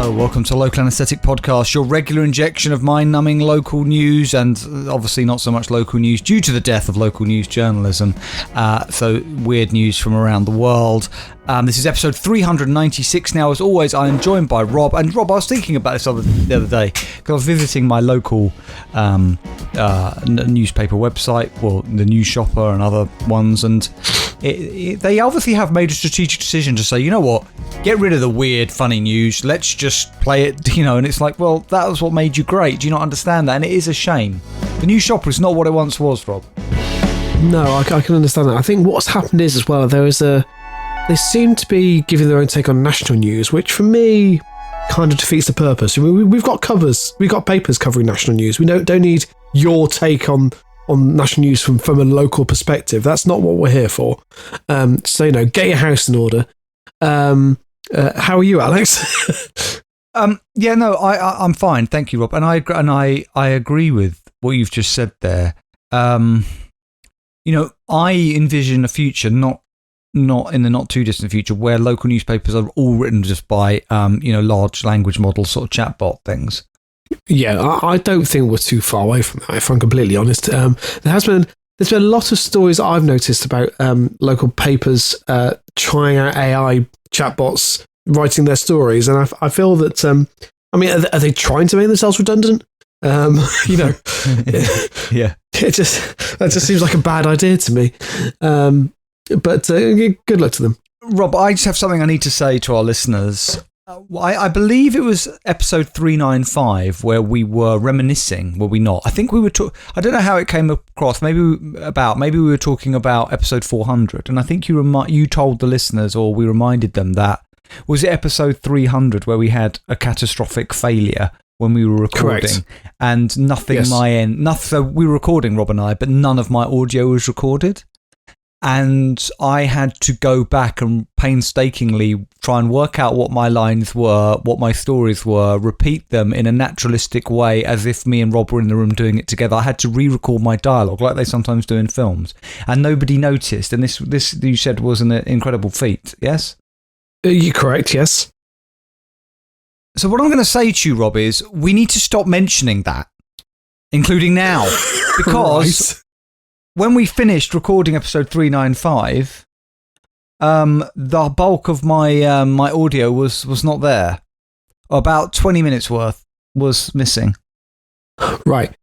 Welcome to Local Anesthetic Podcast, your regular injection of mind-numbing local news, and obviously not so much local news due to the death of local news journalism. So weird news from around the world. This is episode 396 now. As always, I am joined by Rob. And Rob, I was thinking about this the other day because I was visiting my local newspaper website, well, the News Shopper and other ones, and they obviously have made a strategic decision to say, you know what, get rid of the weird, funny news. Let's just play it, and it's like, well, that was what made you great. Do you not understand that? And it is a shame. The News Shopper is not what it once was, Rob. No, I can understand that. I think what's happened is, as well, they seem to be giving their own take on national news, which for me kind of defeats the purpose. I mean, we've got covers, we've got papers covering national news. We don't need your take on national news from a local perspective. That's not what we're here for. So, get your house in order. How are you, Alex? I'm fine. Thank you, Rob. And I agree with what you've just said there. I envision a future, not in the not too distant future, where local newspapers are all written just by, large language model sort of chatbot things. Yeah, I don't think we're too far away from that, if I'm completely honest. There's been a lot of stories I've noticed about local papers trying out AI chatbots writing their stories, and I feel that, are they trying to make themselves redundant? Yeah. That just seems like a bad idea to me. But good luck to them. Rob, I just have something I need to say to our listeners. I believe it was episode 395 where we were reminiscing, were we not? I think we were I don't know how it came across. Maybe we were talking about episode 400, and I think you told the listeners, or we reminded them, that was it episode 300 where we had a catastrophic failure when we were recording. Correct. And nothing, yes. My end. So we were recording, Rob and I, but none of my audio was recorded. And I had to go back and painstakingly try and work out what my lines were, what my stories were, repeat them in a naturalistic way as if me and Rob were in the room doing it together. I had to re-record my dialogue like they sometimes do in films. And nobody noticed. And this you said was an incredible feat, yes? You're correct, yes. So what I'm going to say to you, Rob, is we need to stop mentioning that, including now. Because... Right. When we finished recording episode 395, the bulk of my my audio was not there. About 20 minutes worth was missing. Right.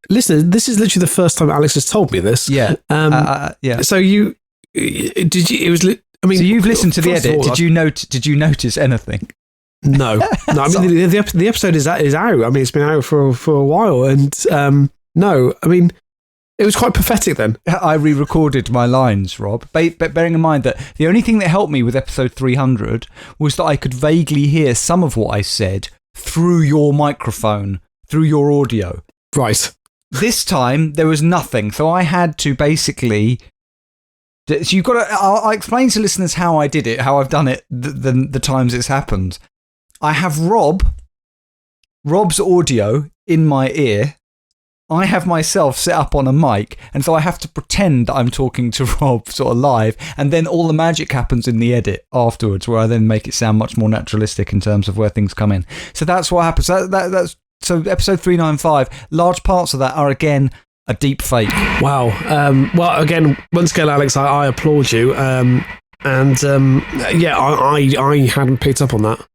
Listen, this is literally the first time Alex has told me this. Yeah. Yeah. So you did you? It was. So you've listened to the edit. Did you notice anything? No. I mean, the episode is out. I mean, it's been out for a while, and no. I mean, it was quite pathetic then. I re-recorded my lines, Rob. Bearing in mind that the only thing that helped me with episode 300 was that I could vaguely hear some of what I said through your microphone, through your audio. Right. This time, there was nothing. So I had to basically... So you've got to... I'll explain to listeners how I did it, how I've done it, the times it's happened. I have Rob's audio in my ear. I have myself set up on a mic, and so I have to pretend that I'm talking to Rob sort of live, and then all the magic happens in the edit afterwards, where I then make it sound much more naturalistic in terms of where things come in. So that's what happens. So episode 395, large parts of that are, again, a deep fake. Wow. Well, again, once again, Alex, I applaud you. I hadn't picked up on that.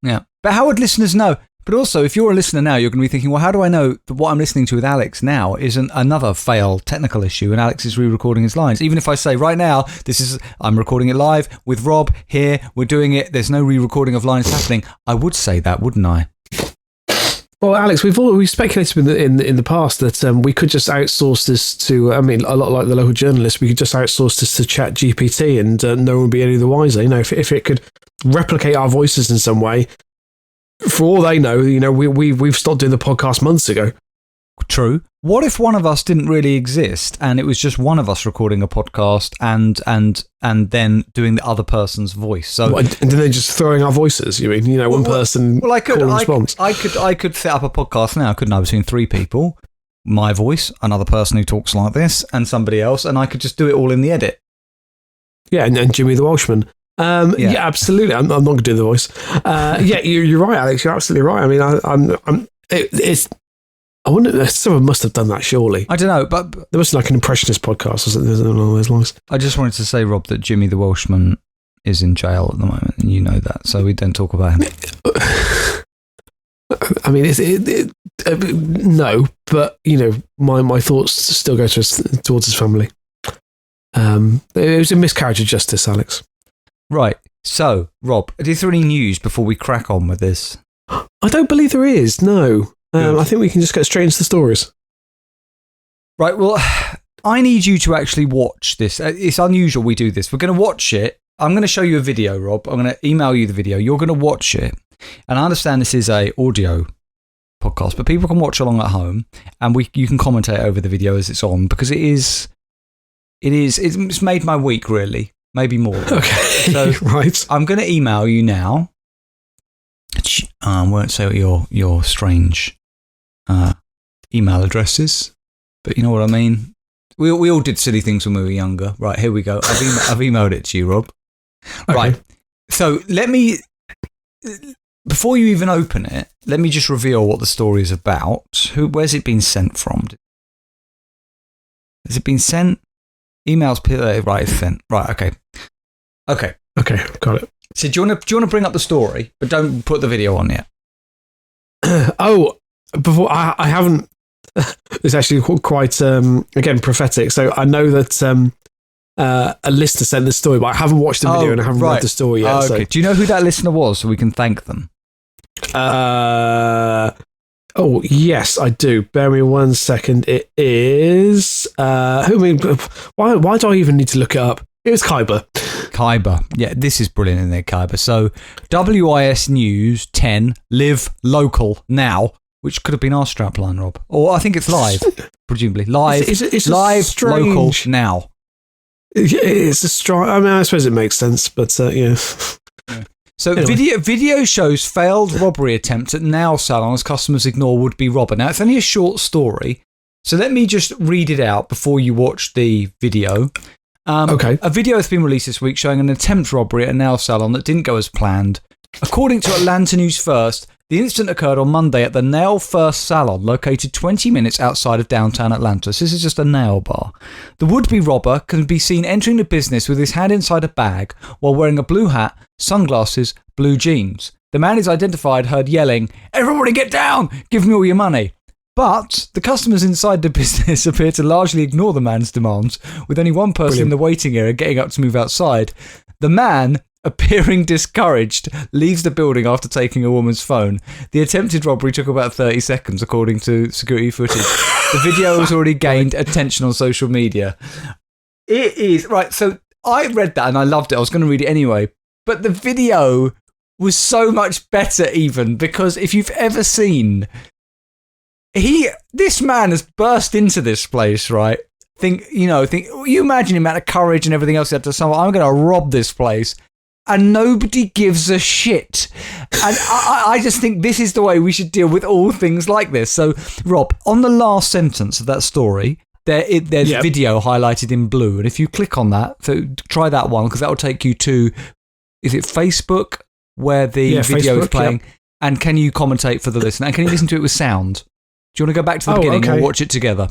Yeah. But how would listeners know? But also, if you're a listener now, you're going to be thinking, well, how do I know that what I'm listening to with Alex now isn't another failed technical issue and Alex is re-recording his lines? Even if I say right now, I'm recording it live with Rob here, we're doing it, there's no re-recording of lines happening, I would say that, wouldn't I? Well, Alex, we've speculated in the past that we could just outsource this to, a lot like the local journalists, we could just outsource this to ChatGPT and no one would be any the wiser. If it could replicate our voices in some way, for all they know, we've stopped doing the podcast months ago. True. What if one of us didn't really exist and it was just one of us recording a podcast and then doing the other person's voice? So and then just throwing our voices. You mean one person? Well, I could. Response. I could set up a podcast now, couldn't I? Between 3 people, my voice, another person who talks like this, and somebody else, and I could just do it all in the edit. Yeah, and Jimmy the Welshman. Yeah, absolutely. I'm not going to do the voice. Yeah, you're right, Alex. You're absolutely right. I mean, I wonder, someone must have done that, surely. I don't know, but there must be like an impressionist podcast or something along those lines. I just wanted to say, Rob, that Jimmy the Welshman is in jail at the moment, and you know that, so we don't talk about him. I mean, no, but my thoughts still go towards his family. It was a miscarriage of justice, Alex. Right. So, Rob, is there any news before we crack on with this? I don't believe there is. No. I think we can just get straight into the stories. Right, well, I need you to actually watch this. It's unusual we do this. We're going to watch it. I'm going to show you a video, Rob. I'm going to email you the video. You're going to watch it. And I understand this is a audio podcast, but people can watch along at home, and you can commentate over the video as it's on, because it's made my week, really. Maybe more. Okay, so, right. I'm going to email you now. I won't say what your strange email addresses, but you know what I mean. We all did silly things when we were younger. Right, here we go. I've emailed it to you, Rob. Okay. Right. So let me, before you even open it, let me just reveal what the story is about. Where's it been sent from? Has it been sent? Emails, right? It's sent. Right. Okay. Got it. So do you want to bring up the story, but don't put the video on yet? Before I haven't. It's actually quite again prophetic. So I know that a listener sent this story, but I haven't watched the video and I haven't read the story yet. Okay. So. Do you know who that listener was, so we can thank them? Oh yes, I do. Bear me 1 second. It is why do I even need to look it up? It was Kyber. Yeah, this is brilliant in there, Kyber. So, WIS News 10, live local now, which could have been our strapline, Rob. Or I think it's live, presumably. Live, it's live, local now. It's a strong. I mean, I suppose it makes sense, but yeah. So, anyway. Video shows failed robbery attempt at nail salon as customers ignore would-be robber. Now, it's only a short story, so let me just read it out before you watch the video. Okay. A video has been released this week showing an attempt robbery at a nail salon that didn't go as planned. According to Atlanta News First, the incident occurred on Monday at the Nail First Salon, located 20 minutes outside of downtown Atlanta. So this is just a nail bar. The would-be robber can be seen entering the business with his hand inside a bag while wearing a blue hat, sunglasses, blue jeans. The man is identified, heard yelling, "Everybody get down! Give me all your money!" But the customers inside the business appear to largely ignore the man's demands, with only one person in the waiting area getting up to move outside. The man, appearing discouraged, leaves the building after taking a woman's phone. The attempted robbery took about 30 seconds, according to security footage. The video has already gained attention on social media. It is, right, so I read that and I loved it. I was going to read it anyway. But the video was so much better even, because if you've ever seen... This man has burst into this place, right? You imagine the amount of courage and everything else he had to say, I'm going to rob this place. And nobody gives a shit. And I just think this is the way we should deal with all things like this. So, Rob, on the last sentence of that story, there's video highlighted in blue. And if you click on that, so try that one, because that will take you to, is it Facebook, where the video is playing? Yep. And can you commentate for the listener? And can you listen to it with sound? Do you want to go back to the beginning and watch it together?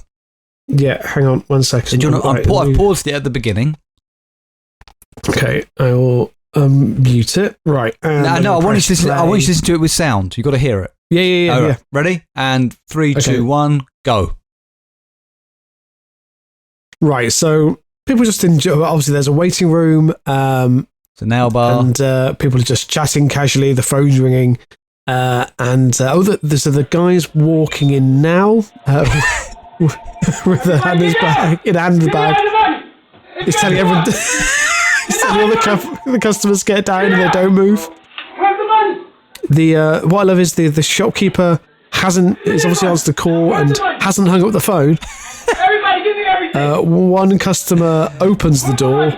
Yeah, hang on 1 second. So do you want to, I've paused it at the beginning. Okay, I will mute it. Right. No, I want you to listen to it with sound. You've got to hear it. Yeah. Right. Ready? And 3, 2, 1, go. Right, so people just enjoy. Obviously, there's a waiting room. It's a nail bar. And people are just chatting casually, the phone's ringing. So the guy's walking in now with a hand in his bag. He's telling everyone, he's telling all the customers get down and they don't move. What I love is the shopkeeper It's obviously answered the call and hasn't hung up the phone. Everybody, give me everything. One customer opens the door.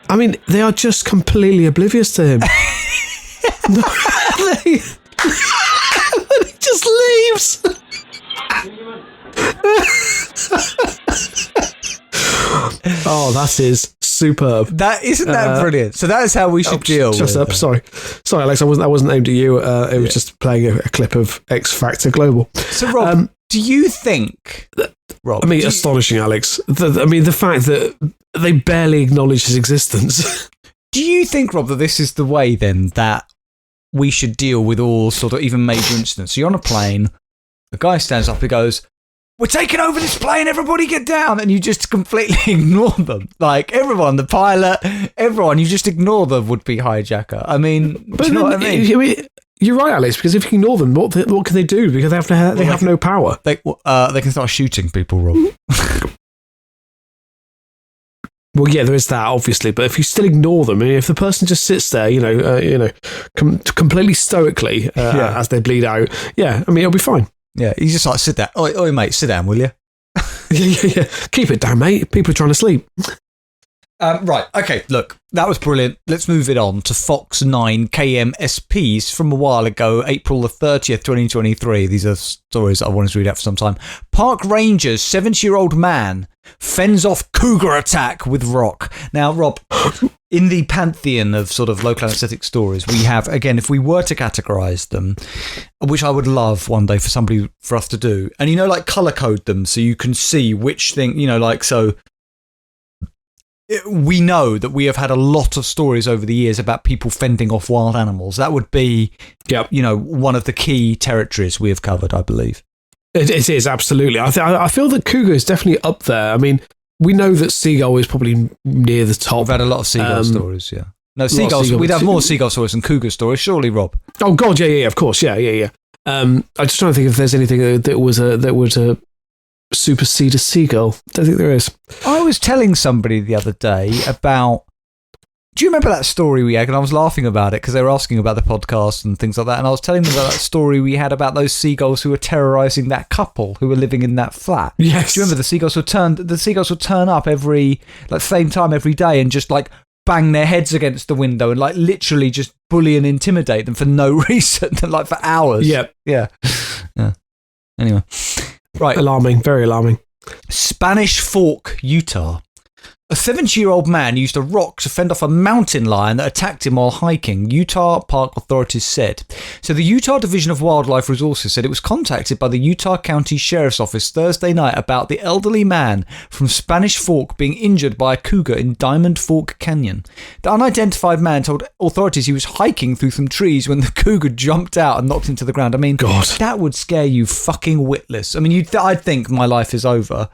I mean, they are just completely oblivious to him. He just leaves. Oh, that is superb. Isn't that brilliant? So that is how we should deal Shut with up. it. Sorry, Alex. That wasn't aimed at you. It was just playing a clip of X Factor Global. So, Rob, do you think... Rob, I mean, astonishing, Alex. The fact that they barely acknowledge his existence. Do you think, Rob, that this is the way, then, that we should deal with all sort of even major incidents? So you're on a plane, a guy stands up, he goes, "We're taking over this plane, everybody get down," and you just completely ignore them. Like, everyone, the pilot, everyone, you just ignore the would-be hijacker. I mean, do you know what I mean? You're right, Alex, because if you ignore them, what can they do? Because they have no power. They can start shooting people, Rob. Well, yeah, there is that, obviously, but if you still ignore them, I mean, if the person just sits there, completely stoically as they bleed out, yeah, I mean, it'll be fine. Yeah, you just like sit there. Oi, mate, sit down, will you? Yeah. Keep it down, mate. People are trying to sleep. Right, okay, look, that was brilliant. Let's move it on to Fox 9 KMSPs from a while ago, April the 30th, 2023. These are stories that I wanted to read out for some time. Park Rangers, 70-year-old man, fends off cougar attack with rock. Now, Rob, in the pantheon of sort of local anesthetic stories, we have, again, if we were to categorise them, which I would love one day for us to do, and, like, colour code them so you can see which thing, so... We know that we have had a lot of stories over the years about people fending off wild animals. That would be, one of the key territories we have covered, I believe. It is, absolutely. I feel that cougar is definitely up there. I mean, we know that seagull is probably near the top. We've had a lot of seagull stories, yeah. No, seagulls. We'd have more seagull stories than cougar stories, surely, Rob. Oh, God, yeah, of course, yeah. I'm just trying to think if there's anything that would supersede a seagull. Don't think there is. I was telling somebody the other day about... Do you remember that story we had? And I was laughing about it because they were asking about the podcast and things like that. And I was telling them about that story we had about those seagulls who were terrorising that couple who were living in that flat. Yes. Do you remember the seagulls would turn up same time every day and just like bang their heads against the window and like literally just bully and intimidate them for no reason, like for hours. Yep. Yeah. Anyway. Right. Alarming, very alarming. Spanish Fork, Utah. A 70-year-old man used a rock to fend off a mountain lion that attacked him while hiking, Utah park authorities said. So the Utah Division of Wildlife Resources said it was contacted by the Utah County Sheriff's Office Thursday night about the elderly man from Spanish Fork being injured by a cougar in Diamond Fork Canyon. The unidentified man told authorities he was hiking through some trees when the cougar jumped out and knocked him to the ground. I mean, God, that would scare you fucking witless. I mean, I'd think my life is over.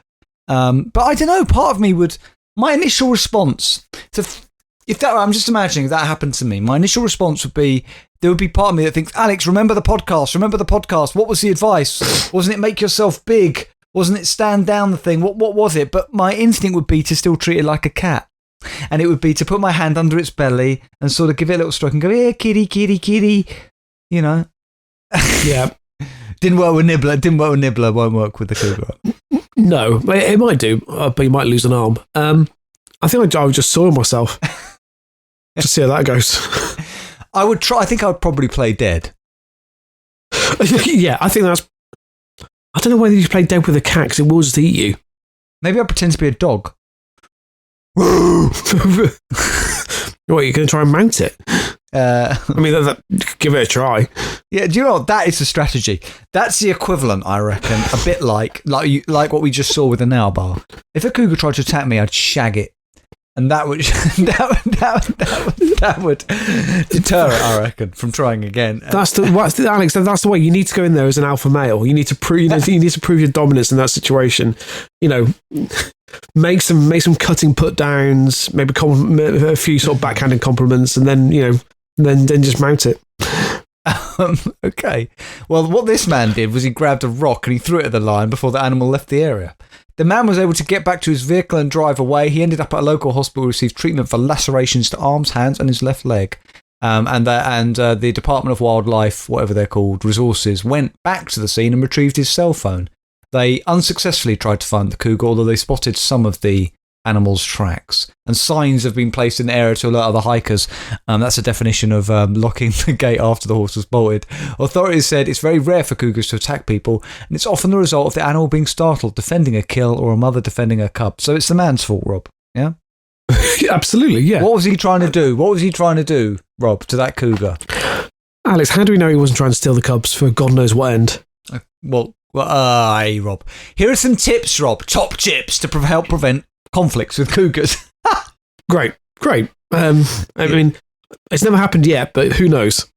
But I don't know, part of me would... My initial response, I'm just imagining if that happened to me, my initial response would be, there would be part of me that thinks, Alex, remember the podcast. What was the advice? Wasn't it make yourself big? Wasn't it stand down the thing? What was it? But my instinct would be to still treat it like a cat. And it would be to put my hand under its belly and sort of give it a little stroke and go, here, kitty, kitty, kitty, Yeah. Didn't work with Nibbler, won't work with the cougar. No, it might do, but you might lose an arm. I think I would just soil myself. Just see how that goes. I would try. I think I would probably play dead. Yeah, I think that's... I don't know whether you play dead with a cat because it will just eat you. Maybe I'd pretend to be a dog. What, you're going to try and mount it? I mean, give it a try. Yeah, do you know what? That is the strategy. That's the equivalent, I reckon, a bit like what we just saw with the nail bar. If a cougar tried to attack me, I'd shag it, and that would deter it, I reckon, from trying again. Alex. That's the way. You need to go in there as an alpha male. You need to prove. You need to prove your dominance in that situation. Make some cutting put downs. Maybe a few sort of backhanded compliments, and then then just mount it. Okay. Well, what this man did was he grabbed a rock and he threw it at the lion before the animal left the area. The man was able to get back to his vehicle and drive away. He ended up at a local hospital, received treatment for lacerations to arms, hands, and his left leg. And the Department of Wildlife, whatever they're called, Resources, went back to the scene and retrieved his cell phone. They unsuccessfully tried to find the cougar, although they spotted some of the animal's tracks. And signs have been placed in the area to alert other hikers. That's a definition of locking the gate after the horse was bolted. Authorities said it's very rare for cougars to attack people, and it's often the result of the animal being startled, defending a kill, or a mother defending her cub. So it's the man's fault, Rob. Yeah? Absolutely, yeah. What was he trying to do? What was he trying to do, Rob, to that cougar? Alex, how do we know he wasn't trying to steal the cubs for God knows what end? Hey, Rob. Here are some tips, Rob. Top tips to help prevent conflicts with cougars. Great. I mean, it's never happened yet, but who knows?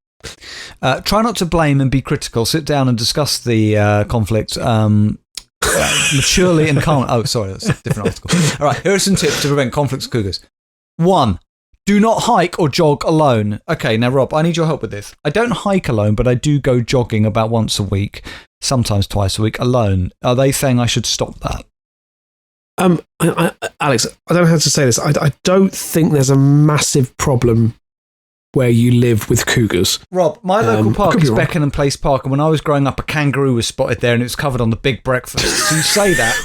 Try not to blame and be critical. Sit down and discuss the conflict maturely and calmly. Oh, sorry, that's a different article. All right, here are some tips to prevent conflicts with cougars. 1. Do not hike or jog alone. Okay, now, Rob, I need your help with this. I don't hike alone, but I do go jogging about once a week, sometimes twice a week, alone. Are they saying I should stop that? Alex, I don't know how to say this. I don't think there's a massive problem where you live with cougars. Rob, my local park is Beckenham Place Park, and when I was growing up, a kangaroo was spotted there, and it was covered on the Big Breakfast. Do you say that?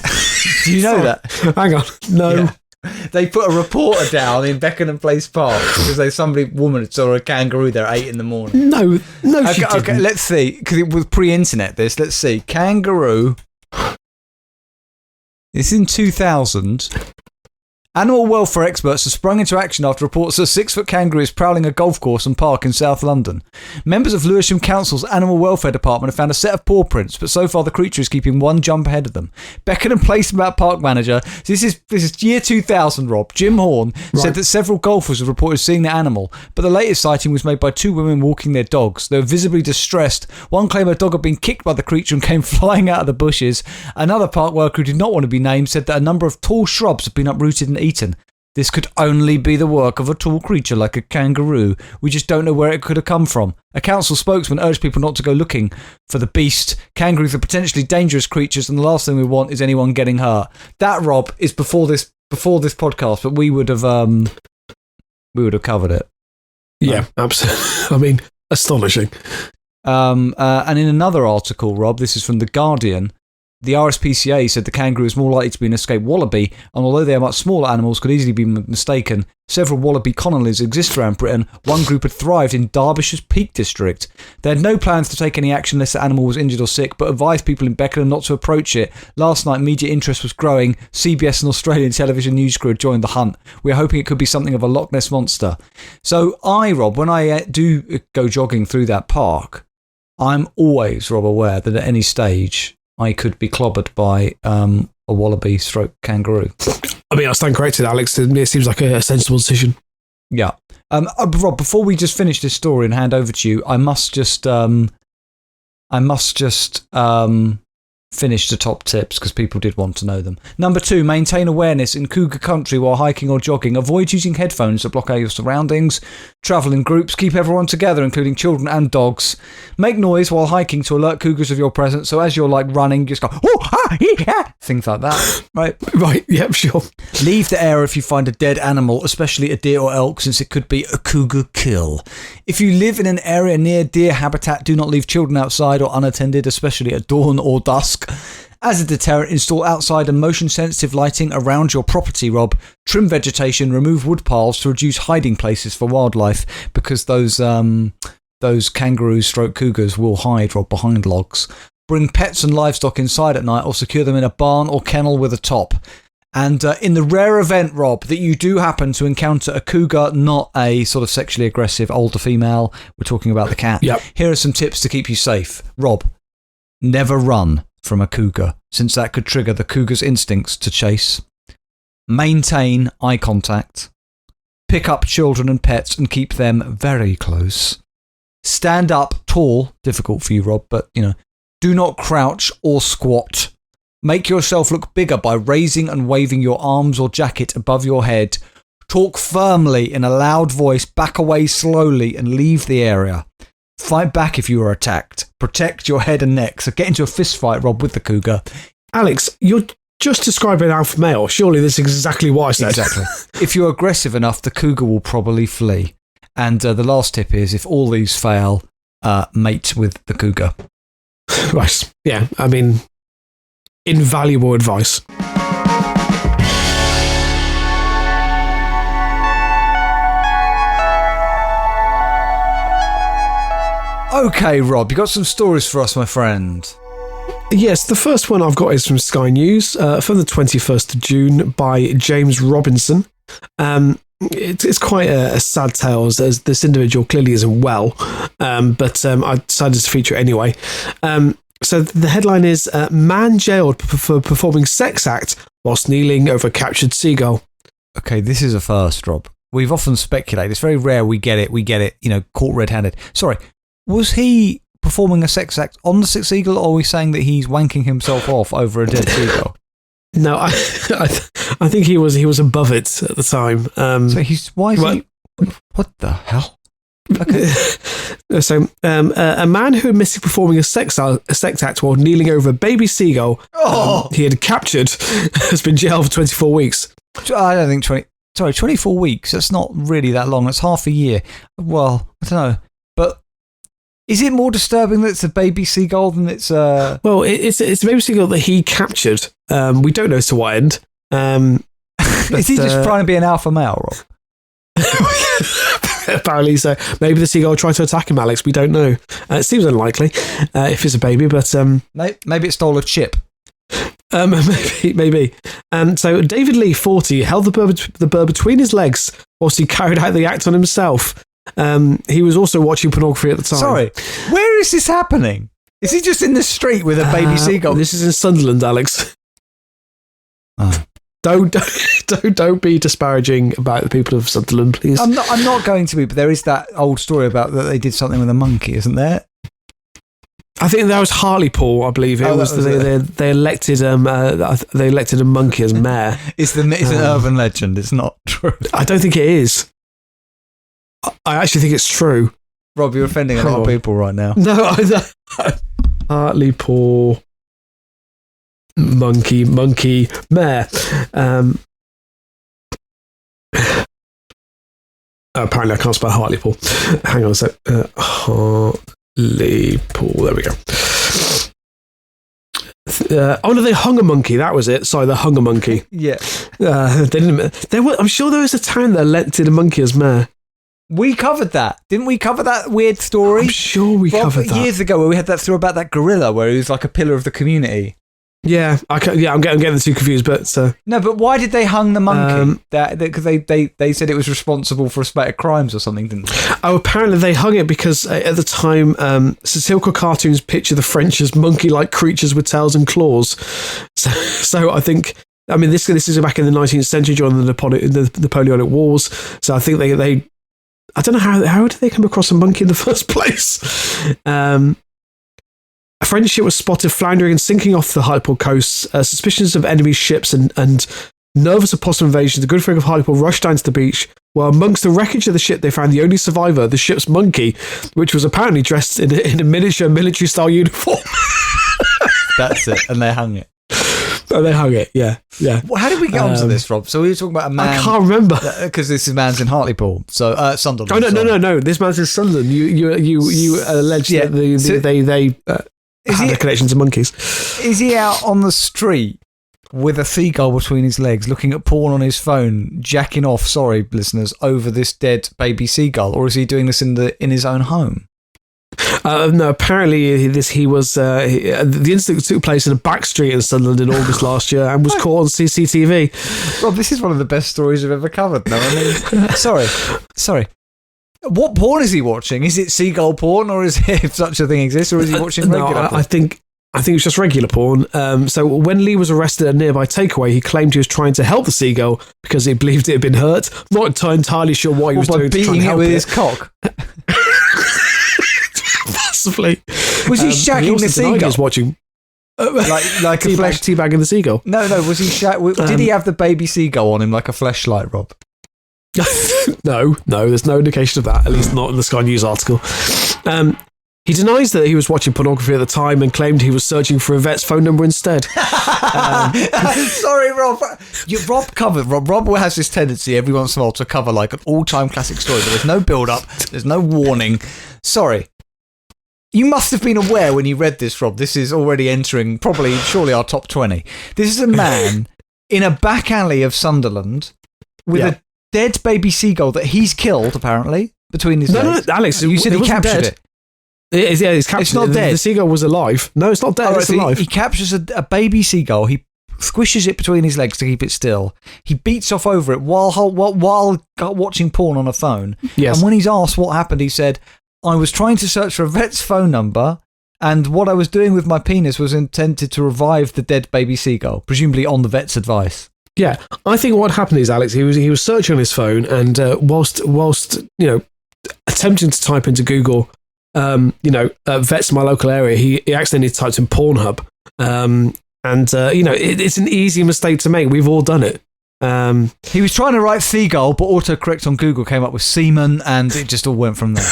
Do you know that? Hang on, no. Yeah. They put a reporter down in Beckenham Place Park because woman saw a kangaroo there at 8 in the morning. No, she didn't. Okay, let's see, because it was pre-internet. Let's see, kangaroo. It's in 2000. Animal welfare experts have sprung into action after reports that a 6-foot kangaroo is prowling a golf course and park in South London. Members of Lewisham Council's Animal Welfare Department have found a set of paw prints, but so far the creature is keeping one jump ahead of them. Beckenham Place Park manager, this is year 2000, Rob, Jim Horn, said that several golfers have reported seeing the animal, but the latest sighting was made by 2 women walking their dogs. They were visibly distressed. One claimed her dog had been kicked by the creature and came flying out of the bushes. Another park worker who did not want to be named said that a number of tall shrubs have been uprooted and eaten. This could only be the work of a tall creature like a kangaroo. We just don't know where it could have come from. A council spokesman urged people not to go looking for the beast. Kangaroos are potentially dangerous creatures, and the last thing we want is anyone getting hurt. That, Rob, is before this podcast, but we would have covered it. Yeah, absolutely. I mean, astonishing. And in another article, Rob, this is from The Guardian. The RSPCA said the kangaroo is more likely to be an escaped wallaby, and although they are much smaller animals, could easily be mistaken. Several wallaby colonies exist around Britain. One group had thrived in Derbyshire's Peak District. They had no plans to take any action unless the animal was injured or sick, but advised people in Beckenham not to approach it. Last night, media interest was growing. CBS and Australian television news crew had joined the hunt. We are hoping it could be something of a Loch Ness monster. So Rob, when I do go jogging through that park, I'm always, Rob, aware that at any stage I could be clobbered by a wallaby stroke kangaroo. I mean, I stand corrected, Alex. It seems like a sensible decision. Yeah. Rob, before we just finish this story and hand over to you, I must just finish the top tips because people did want to know them. Number 2, maintain awareness in cougar country while hiking or jogging. Avoid using headphones to block out your surroundings. Travel in groups. Keep everyone together, including children and dogs. Make noise while hiking to alert cougars of your presence. So as you're like running, just go, things like that. Right. Yep, sure. Leave the area if you find a dead animal, especially a deer or elk, since it could be a cougar kill. If you live in an area near deer habitat, do not leave children outside or unattended, especially at dawn or dusk. As a deterrent, install outside and motion-sensitive lighting around your property, Rob. Trim vegetation, remove wood piles to reduce hiding places for wildlife, because those kangaroos stroke cougars will hide, Rob, behind logs. Bring pets and livestock inside at night or secure them in a barn or kennel with a top. And in the rare event, Rob, that you do happen to encounter a cougar, not a sort of sexually aggressive older female, we're talking about the cat. Yep. Here are some tips to keep you safe. Rob, never run from a cougar, since that could trigger the cougar's instincts to chase. Maintain eye contact. Pick up children and pets and keep them very close. Stand up tall, difficult for you, Rob, but do not crouch or squat. Make yourself look bigger by raising and waving your arms or jacket above your head. Talk firmly in a loud voice, back away slowly and leave the area. Fight back if you are attacked. Protect your head and neck. So get into a fist fight, Rob, with the cougar. Alex, you're just describing alpha male. Surely this is exactly what I said. Exactly. If you're aggressive enough, the cougar will probably flee. And the last tip is, if all these fail, mate with the cougar. Right. Yeah. I mean, invaluable advice. Okay, Rob, you got some stories for us, my friend. Yes, the first one I've got is from Sky News from the 21st of June by James Robinson. It's quite a sad tale, as this individual clearly isn't well, but I decided to feature it anyway. So the headline is, man jailed for performing sex act whilst kneeling over a captured seagull. Okay, this is a first, Rob. We've often speculated. It's very rare we get it, caught red-handed. Sorry, was he performing a sex act on the seagull, or are we saying that he's wanking himself off over a dead seagull? No, I think he was above it at the time. What the hell? Okay. So, a man who admitted performing a sex act while kneeling over a baby seagull he had captured has been jailed for 24 weeks. I don't think 24 weeks. That's not really that long. That's half a year. Well, I don't know. But is it more disturbing that it's a baby seagull than it's a... Well, it's a baby seagull that he captured. We don't know to what end. Is he just trying to be an alpha male, Rob? Apparently so. Maybe the seagull tried to attack him, Alex. We don't know. It seems unlikely if it's a baby, but... maybe it stole a chip. Maybe. So David Lee, 40, held the bird between his legs whilst he carried out the act on himself. He was also watching pornography at the time. Sorry, where is this happening? Is he just in the street with a baby seagull? This is in Sunderland, Alex. Oh. Don't be disparaging about the people of Sunderland, please. I'm not going to be, but there is that old story about that they did something with a monkey, isn't there? I think that was Hartlepool, I believe. They elected a monkey as mayor. It's an urban legend. It's not true. I don't think it is. I actually think it's true. Rob, you're offending a lot of people right now. No, Hartlepool monkey mayor. Apparently, I can't spell Hartlepool. Hang on a sec. Hartlepool. There we go. No, they hung a monkey. That was it. Sorry, they hung a monkey. Yeah. They didn't. I'm sure there was a town that elected a monkey as mayor. We covered that. Didn't we cover that weird story? I'm sure we covered that. Years ago, where we had that story about that gorilla where he was like a pillar of the community. Yeah, I'm getting the two confused, but... No, but why did they hung the monkey? Because they said it was responsible for a spate of crimes or something, didn't they? Oh, apparently they hung it because at the time, satirical cartoons picture the French as monkey-like creatures with tails and claws. So I think... I mean, this is back in the 19th century during the Napoleonic Wars. So I think they I don't know how did they come across a monkey in the first place? A French ship was spotted floundering and sinking off the Hartlepool coast. Suspicions of enemy ships and nervous of possible invasion, the good folk of Hartlepool rushed down to the beach, where amongst the wreckage of the ship they found the only survivor, the ship's monkey, which was apparently dressed in a miniature military-style uniform. That's it, and they hung it. Oh, they hung it, yeah. Well, how did we get onto this, Rob? So we were talking about a man... I can't remember. Because this man's in Hartlepool, so Sunderland. Oh, no. This man's in Sunderland. You alleged that they had a connection to monkeys. Is he out on the street with a seagull between his legs, looking at porn on his phone, jacking off, sorry, listeners, over this dead baby seagull? Or is he doing this in his own home? No, apparently the incident took place in a back street in Sunderland in August last year and was caught on CCTV. Rob, this is one of the best stories I've ever covered. No, I mean, sorry. What porn is he watching? Is it seagull porn, or is it, if such a thing exists, or is he watching regular porn? I think it's just regular porn. So when Lee was arrested at a nearby takeaway, he claimed he was trying to help the seagull because he believed it had been hurt. Not entirely sure what he was doing to try and help it with it. his cock. Possibly. Was he shagging the seagull? He was watching like a flesh teabagging the seagull. No. Was he? Did he have the baby seagull on him like a fleshlight, Rob? No. There's no indication of that. At least not in the Sky News article. He denies that he was watching pornography at the time and claimed he was searching for a vet's phone number instead. Sorry, Rob. Rob has this tendency every once in a while to cover like an all-time classic story, but there's no build-up, there's no warning. Sorry. You must have been aware when you read this, Rob. This is already entering surely our top 20. This is a man in a back alley of Sunderland with a dead baby seagull that he's killed, apparently, between his legs. No, Alex, you said he captured it. It's captured. It's not dead. The seagull was alive. No, it's not dead. It's alive. He captures a baby seagull. He squishes it between his legs to keep it still. He beats off over it while watching porn on a phone. Yes. And when he's asked what happened, he said, I was trying to search for a vet's phone number, and what I was doing with my penis was intended to revive the dead baby seagull, presumably on the vet's advice. Yeah, I think what happened is, Alex, he was searching on his phone, and whilst attempting to type into Google, vets in my local area, he accidentally typed in Pornhub, it's an easy mistake to make. We've all done it. He was trying to write seagull, but autocorrect on Google came up with seaman, and it just all went from there.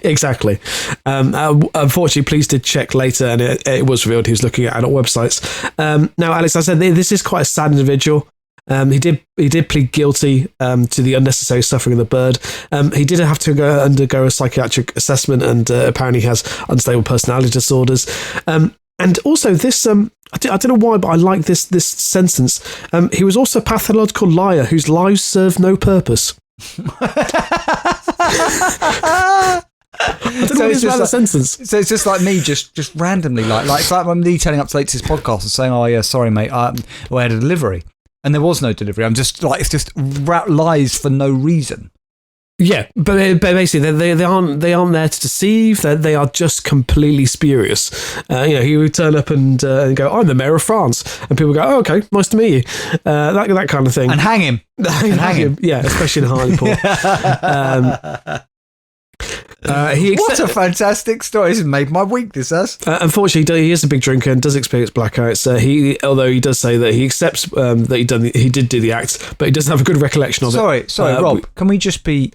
Exactly. Unfortunately, police did check later, and it was revealed he was looking at adult websites. Now, Alex, I said this is quite a sad individual. He did plead guilty to the unnecessary suffering of the bird. He did have to undergo a psychiatric assessment, and apparently he has unstable personality disorders. And also this, I don't know why, but I like this sentence. He was also a pathological liar whose lies serve no purpose. I don't know what it is about the sentence. So it's just like me, just randomly, like it's like me turning up to latest podcast and saying, "Oh yeah, sorry mate, I had a delivery," and there was no delivery. I'm just like, it's just lies for no reason. Yeah, but basically they aren't there to deceive. They are just completely spurious. He would turn up and go, "I'm the mayor of France," and people go, "Oh, okay, nice to meet you." That kind of thing, and hang him, hang him. Yeah, especially in Hartlepool. What a fantastic story! This has made my week. This has. Unfortunately, he is a big drinker and does experience blackouts. Although he does say that he accepts that he did do the act, but he doesn't have a good recollection of it. Sorry, Rob. Can we just be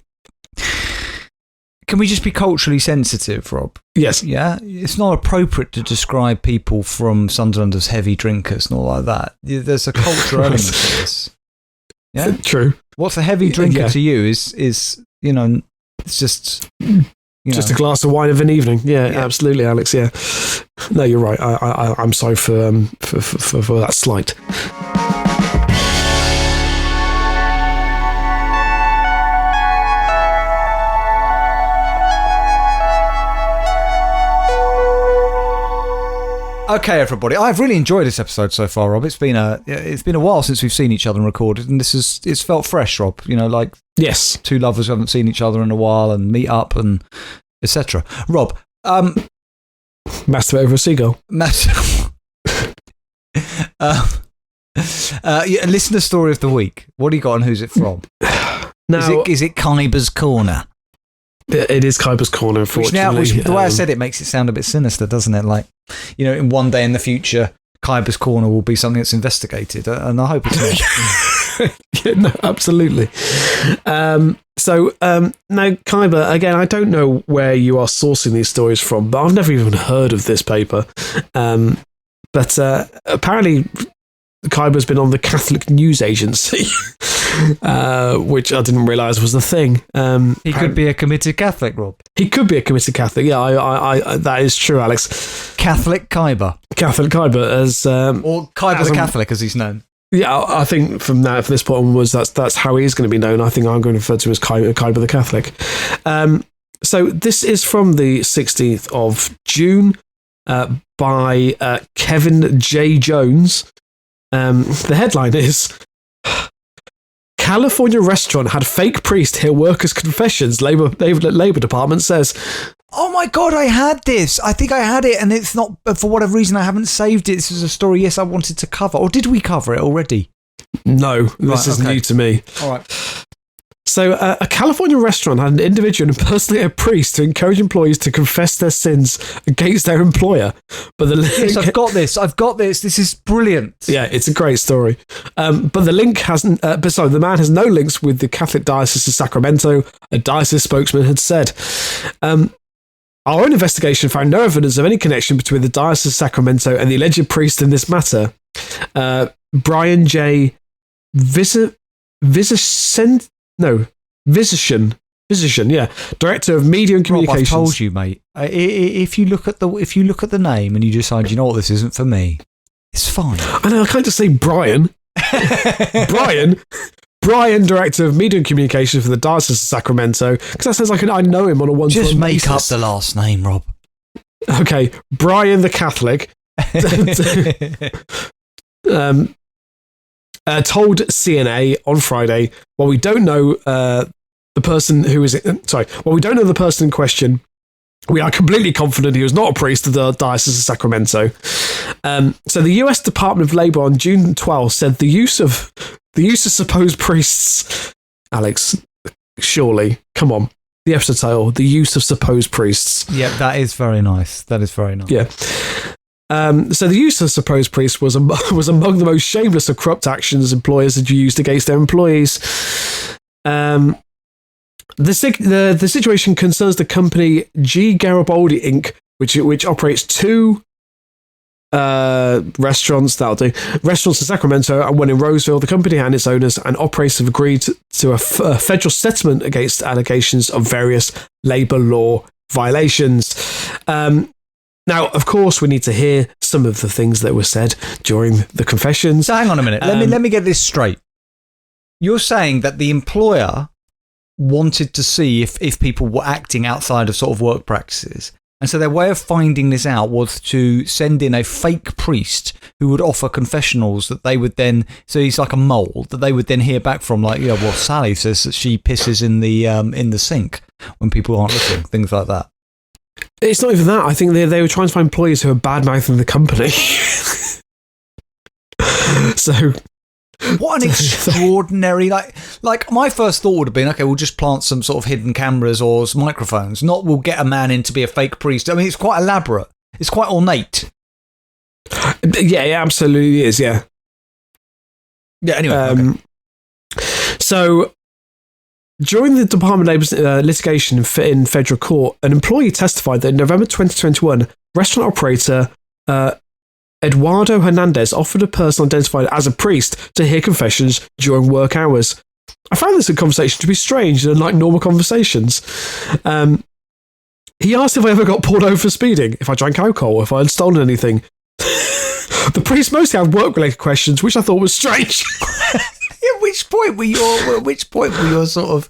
culturally sensitive, Rob? Yes. Yeah? It's not appropriate to describe people from Sunderland as heavy drinkers and all like that. There's a cultural element to this. Yeah? True. What's a heavy drinker to you is it's just... just a glass of wine of an evening. Yeah, absolutely, Alex, yeah. No, you're right. I'm sorry for that slight. Okay, everybody. I've really enjoyed this episode so far, Rob. It's been a while since we've seen each other and recorded, and it's felt fresh, Rob. Like yes, two lovers who haven't seen each other in a while and meet up and etc. Rob, masturbate over a seagull. Listener story of the week. What do you got and who's it from? Now, is it Kyber's Corner? It is Kyber's Corner, unfortunately. Which the way I said it makes it sound a bit sinister, doesn't it? Like, in one day in the future, Kyber's Corner will be something that's investigated, and I hope it's not. Yeah, no, absolutely. Now, Kyber, again, I don't know where you are sourcing these stories from, but I've never even heard of this paper. But apparently, Kyber's been on the Catholic News Agency, which I didn't realise was the thing. He could be a committed Catholic, Rob. He could be a committed Catholic. Yeah, I that is true, Alex. Catholic Kyber. Catholic Kyber, or Kyber the Catholic, as he's known. Yeah, I think from this point onwards, that's how he is going to be known. I think I'm going to refer to him as Kyber the Catholic. So this is from the 16th of June by Kevin J. Jones. The headline is: California restaurant had fake priest hear workers' confessions. Labor Department says. Oh my God, I had this. I think I had it, and it's not, for whatever reason, I haven't saved it. This is a story, yes, I wanted to cover. Or did we cover it already? No, this is new to me. All right. So, a California restaurant had an individual impersonate a priest to encourage employees to confess their sins against their employer. But the link... Yes, I've got this. This is brilliant. Yeah, it's a great story. But the link hasn't... the man has no links with the Catholic Diocese of Sacramento, a diocese spokesman had said. Our own investigation found no evidence of any connection between the Diocese of Sacramento and the alleged priest in this matter. Brian J. Visician, Director of Media and Communications. Rob, I've told you, mate. If you look at the name and you decide, you know what, this isn't for me, it's fine. I know, I can't just say Brian. Brian, Director of Media and Communications for the Diocese of Sacramento, because that sounds like I know him on a one-to-one Just make up basis. the last name, Rob. Okay, Brian the Catholic told CNA on Friday, while we don't know the person in question, we are completely confident he was not a priest of the Diocese of Sacramento. So the US Department of Labor on June 12th said the use of supposed priests. Alex, surely, come on. The episode title, The Use of Supposed Priests. Yeah, that is very nice. Yeah. So the use of supposed priests was among the most shameless of corrupt actions employers had used against their employees. The situation concerns the company G. Garibaldi Inc., which operates two restaurants in Sacramento and one in Roseville. The company and its owners and operators have agreed to a federal settlement against allegations of various labor law violations. Now, of course, we need to hear some of the things that were said during the confessions. So hang on a minute. Let me get this straight. You're saying that the employer wanted to see if people were acting outside of sort of work practices. And so their way of finding this out was to send in a fake priest who would offer confessionals that they would then, so he's like a mole, that they would then hear back from, like, yeah, well, Sally says that she pisses in the sink when people aren't looking, things like that. It's not even that. I think they were trying to find employees who are bad-mouthing the company. So... What an extraordinary, like my first thought would have been, okay, we'll just plant some sort of hidden cameras or some microphones, not we'll get a man in to be a fake priest. I mean, it's quite elaborate. It's quite ornate. Yeah, it absolutely is, yeah. Yeah, anyway. Okay. So, during the Department of Labor's litigation in federal court, an employee testified that in November 2021, restaurant operator Eduardo Hernandez offered a person identified as a priest to hear confessions during work hours. I found this conversation to be strange and unlike normal conversations. He asked if I ever got pulled over for speeding, if I drank alcohol, if I had stolen anything. The priest mostly had work-related questions, which I thought was strange. At which point were your sort of,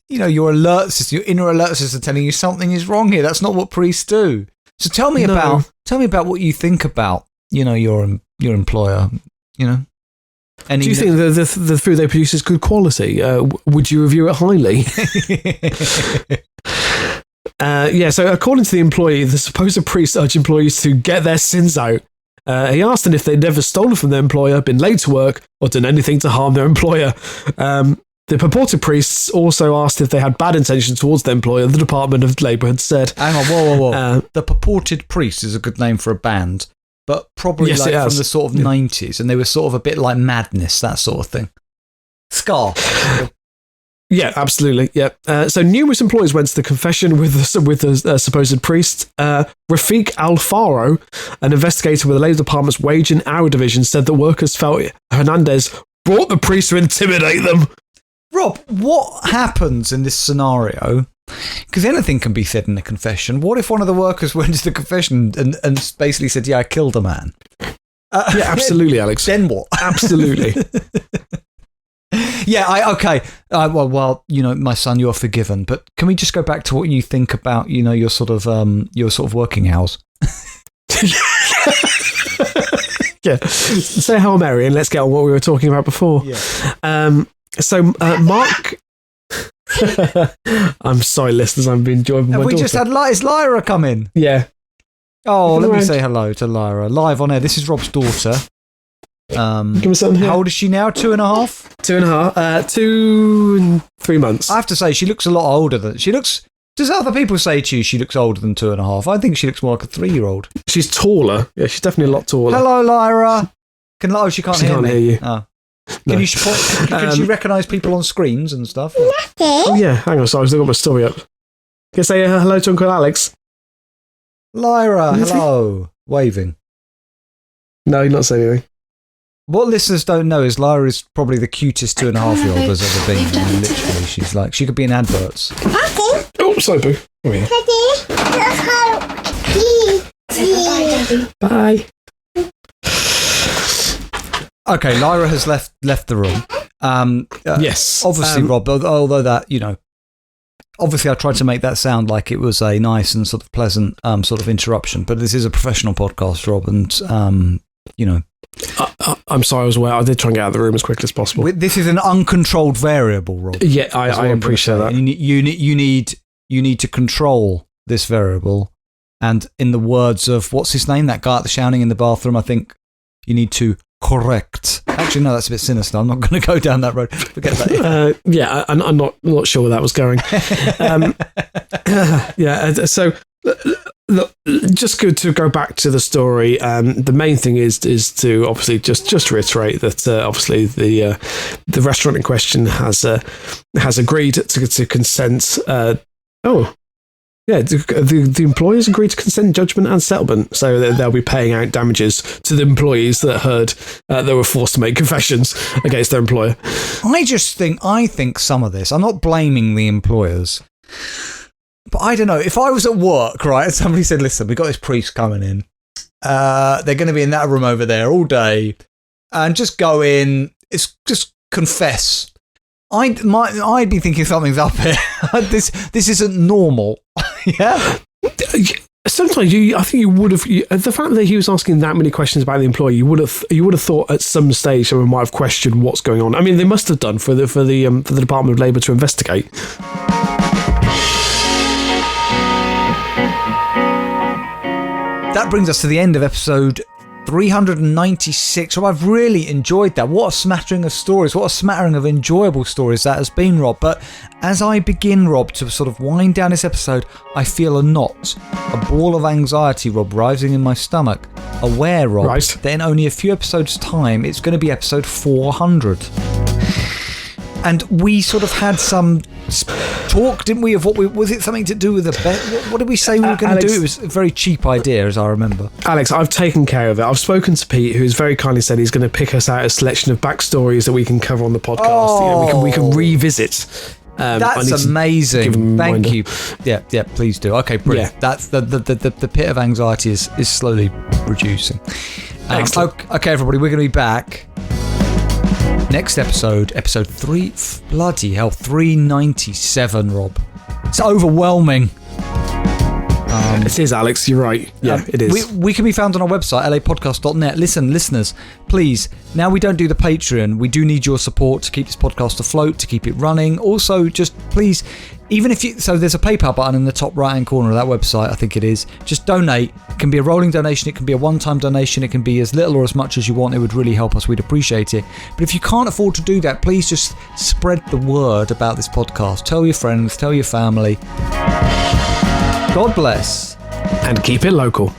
your alert system, your inner alert system telling you something is wrong here? That's not what priests do. So tell me about what you think about, your employer, Do you think the food they produce is good quality? Would you review it highly? So according to the employee, the supposed priest urged employees to get their sins out. He asked them if they'd never stolen from their employer, been late to work, or done anything to harm their employer. The purported priests also asked if they had bad intentions towards their employer, the Department of Labor had said. Hang on, whoa. The purported priest is a good name for a band, but probably from the sort of 90s, and they were sort of a bit like Madness, that sort of thing. Ska. Yeah, absolutely. Yeah. So numerous employees went to the confession with the supposed priest. Rafiq Alfaro, an investigator with the Labor Department's Wage and Hour Division, said that workers felt Hernandez brought the priest to intimidate them. Rob, what happens in this scenario? Because anything can be said in a confession. What if one of the workers went to the confession and basically said, yeah, I killed a man? Yeah, absolutely, Alex. Then what? Absolutely. Yeah, okay. Well, my son, you're forgiven. But can we just go back to what you think about, your sort of working hours? Yeah. Say Hail Mary and let's get on what we were talking about before. Yeah. So Mark... I'm sorry, listeners, I've been enjoying my daughter. We just had Lyra come in? Yeah. Oh, let me say hello to Lyra. Live on air. This is Rob's daughter. Give me something here. How old is she now? 2.5? 2.5. 2 and 3 months. I have to say, she looks a lot older than... She looks... Does other people say to you she looks older than 2.5? I think she looks more like a 3-year-old. She's taller. Yeah, she's definitely a lot taller. Hello, Lyra. She can't hear me. Hear you. Oh. Can she recognise people on screens and stuff? Oh, yeah. Hang on, sorry. I've still got my story up. Can I say hello to Uncle Alex? Lyra, hello. Waving. No, you're not saying anything. What listeners don't know is Lyra is probably the cutest 2.5-year-old there's ever been. I mean, literally, she's like, she could be in adverts. Oh, sorry, Boo. Oh, yeah. Bye. Okay, Lyra has left the room. Yes. Obviously, Rob, although that, obviously I tried to make that sound like it was a nice and sort of pleasant sort of interruption, but this is a professional podcast, Rob, and, I'm sorry as well. I did try and get out of the room as quickly as possible. This is an uncontrolled variable, Rob. Yeah, I appreciate that. You need to control this variable, and in the words of, what's his name, that guy at the shouting in the bathroom, I think you need to correct. Actually, no, that's a bit sinister. I'm not going to go down that road. Forget that. Yeah, I'm not sure where that was going. So look, just good to go back to the story. The main thing is to obviously just reiterate that obviously the restaurant in question has agreed to consent. The employers agreed to consent, judgment and settlement, so they'll be paying out damages to the employees that heard they were forced to make confessions against their employer. I think some of this, I'm not blaming the employers, but I don't know, if I was at work, right, and somebody said, listen, we've got this priest coming in, they're going to be in that room over there all day, and just go in, just confess. I'd be thinking something's up here. This isn't normal. Yeah. Sometimes I think you would have. The fact that he was asking that many questions about the employee, you would have thought at some stage someone might have questioned what's going on. I mean, they must have done for the Department of Labour to investigate. That brings us to the end of episode 396. Rob, I've really enjoyed that. What a smattering of stories. What a smattering of enjoyable stories that has been, Rob. But as I begin, Rob, to sort of wind down this episode, I feel a ball of anxiety, Rob, rising in my stomach. Aware, Rob, that in only a few episodes' time, it's going to be episode 400. And we sort of had some talk, didn't we, of was it something to do with a bet? What did we say we were going to do? It was a very cheap idea, as I remember. Alex, I've taken care of it. I've spoken to Pete, who's very kindly said he's going to pick us out a selection of backstories that we can cover on the podcast. Oh. We can revisit. That's amazing. Thank you. Yeah, please do. Okay, brilliant. Yeah. That's the pit of anxiety is slowly reducing. Okay, everybody, we're going to be back. Next episode 397, Rob. It's overwhelming. It is, Alex, you're right. Yeah, it is. We can be found on our website, LAPodcast.net. Listen, listeners, please, now we don't do the Patreon, we do need your support to keep this podcast afloat, to keep it running. Also, just please, even if you... So there's a PayPal button in the top right-hand corner of that website, I think it is. Just donate. It can be a rolling donation, it can be a one-time donation, it can be as little or as much as you want. It would really help us. We'd appreciate it. But if you can't afford to do that, please just spread the word about this podcast. Tell your friends, tell your family. God bless. And keep it local.